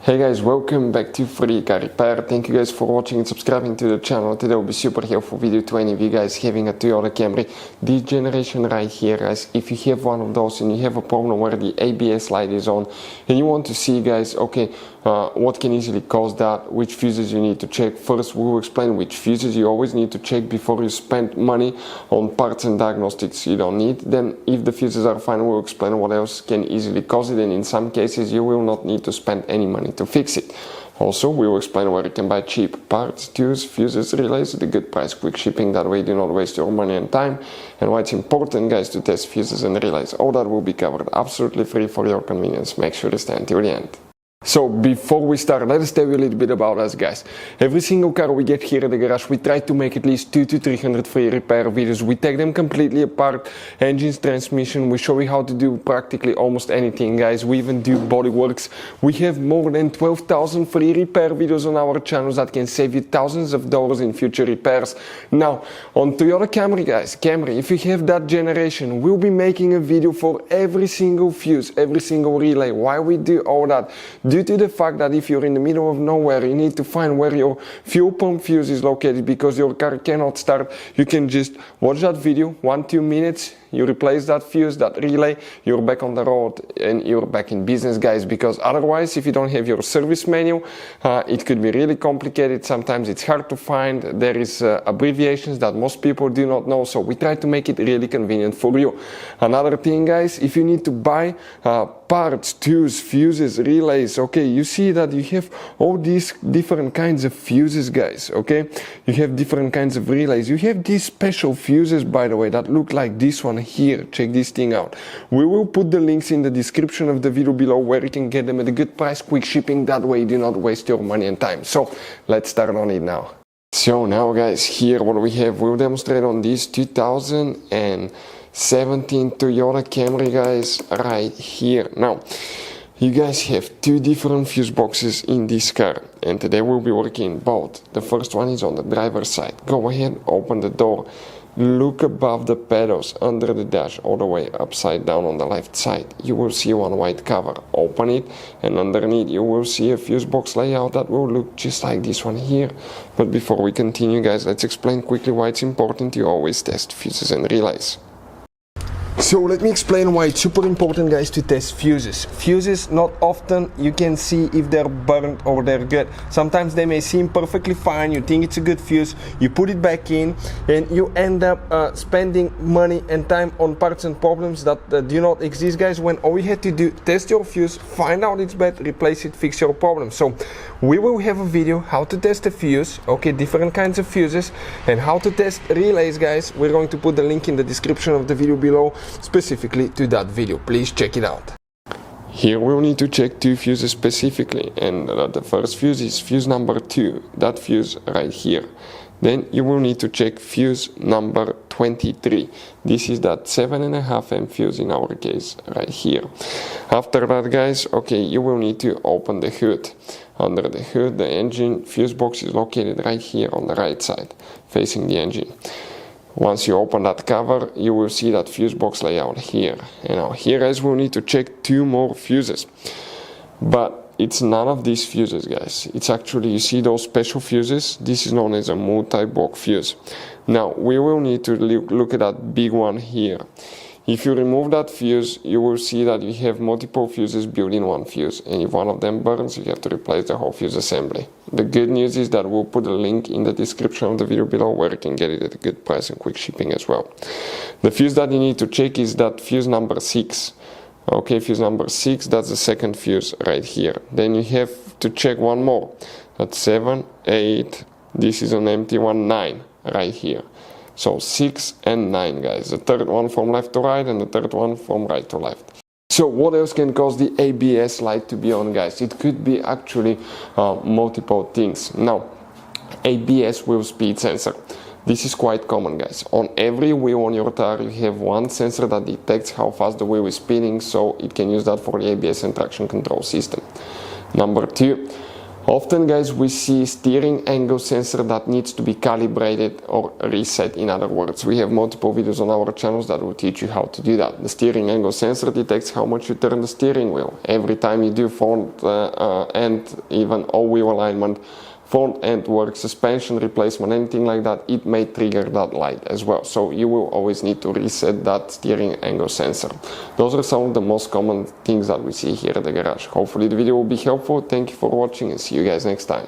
Hey guys, welcome back to Free Car Repair. Thank you guys for watching and subscribing to the channel. Today will be super helpful video to any of you guys having a Toyota Camry. This generation right here, guys, if you have one of those and you have a problem where the ABS light is on and you want to see, guys, okay, what can easily cause that, which fuses you need to check. First, we will explain which fuses you always need to check before you spend money on parts and diagnostics you don't need. Then, if the fuses are fine, we'll explain what else can easily cause it, and in some cases you will not need to spend any money to fix it. Also, we will explain where you can buy cheap parts, tools, fuses, relays at a good price, quick shipping, that way you do not waste your money and time, and why it's important, guys, to test fuses and relays. All that will be covered absolutely free for your convenience. Make sure to stay until the end. So before we start, let us tell you a little bit about us, guys. Every single car we get here at the garage, we try to make at least 200 to 300 free repair videos. We take them completely apart, engines, transmission. We show you how to do practically almost anything, guys. We even do body works. We have more than 12,000 free repair videos on our channels that can save you thousands of dollars in future repairs. Now, on Toyota Camry, guys, Camry, if you have that generation, we'll be making a video for every single fuse, every single relay. Why we do all that? Due to the fact that if you're in the middle of nowhere, you need to find where your fuel pump fuse is located because your car cannot start. You can just watch that video, 1-2 minutes, you replace that fuse, that relay, you're back on the road and you're back in business, guys, because otherwise, if you don't have your service manual, it could be really complicated. Sometimes it's hard to find. There is abbreviations that most people do not know, so we try to make it really convenient for you. Another thing, guys, if you need to buy parts, tools, fuses, relays, okay, you see that you have all these different kinds of fuses, guys, okay? You have different kinds of relays. You have these special fuses, by the way, that look like this one here. Check this thing out. We will put the links in the description of the video below where you can get them at a good price, quick shipping, that way you do not waste your money and time. So let's start on it now. So now, guys, here what we have, we'll demonstrate on this 2017 Toyota Camry, guys, right here. Now, you guys have two different fuse boxes in this car, and today we'll be working both. The first one is on the driver's side. Go ahead, open the door, look above the pedals, under the dash, all the way upside down on the left side. You will see one white cover. Open it, and underneath you will see a fuse box layout that will look just like this one here. But before we continue, guys, let's explain quickly why it's important to always test fuses and relays. So let me explain why it's super important, guys, to test fuses. Fuses, not often you can see if they're burnt or they're good. Sometimes they may seem perfectly fine, you think it's a good fuse, you put it back in, and you end up spending money and time on parts and problems that do not exist, guys, when all you had to do, test your fuse, find out it's bad, replace it, fix your problem. So we will have a video how to test a fuse, okay, different kinds of fuses, and how to test relays, guys. We're going to put the link in the description of the video below, specifically to that video. Please check it out. Here we'll need to check two fuses specifically, and the first fuse is fuse number 2, that fuse right here. Then you will need to check fuse number 23. This is that 7.5 amp fuse in our case right here. After that, guys, okay, you will need to open the hood. Under the hood, the engine fuse box is located right here on the right side, facing the engine. Once you open that cover, you will see that fuse box layout here. And now here, guys, we'll need to check two more fuses. But it's none of these fuses, guys. It's actually, you see those special fuses? This is known as a multi-block fuse. Now, we will need to look at that big one here. If you remove that fuse, you will see that you have multiple fuses built in one fuse, and if one of them burns, you have to replace the whole fuse assembly. The good news is that we'll put a link in the description of the video below where you can get it at a good price and quick shipping as well. The fuse that you need to check is that fuse number 6. Okay, fuse number 6, that's the second fuse right here. Then you have to check one more. That's 7, 8, this is an empty one, 9 right here. So 6 and 9, guys. The third one from left to right and the third one from right to left. So what else can cause the ABS light to be on, guys? It could be actually multiple things. Now, ABS wheel speed sensor. This is quite common, guys. On every wheel on your tire, you have one sensor that detects how fast the wheel is spinning, so it can use that for the ABS and traction control system. Number 2, Often, guys, we see steering angle sensor that needs to be calibrated or reset. In other words, we have multiple videos on our channels that will teach you how to do that. The steering angle sensor detects how much you turn the steering wheel. Every time you do front and even all-wheel alignment, front end work, suspension replacement, anything like that, it may trigger that light as well. So you will always need to reset that steering angle sensor. Those are some of the most common things that we see here at the garage. Hopefully the video will be helpful. Thank you for watching and see you guys next time.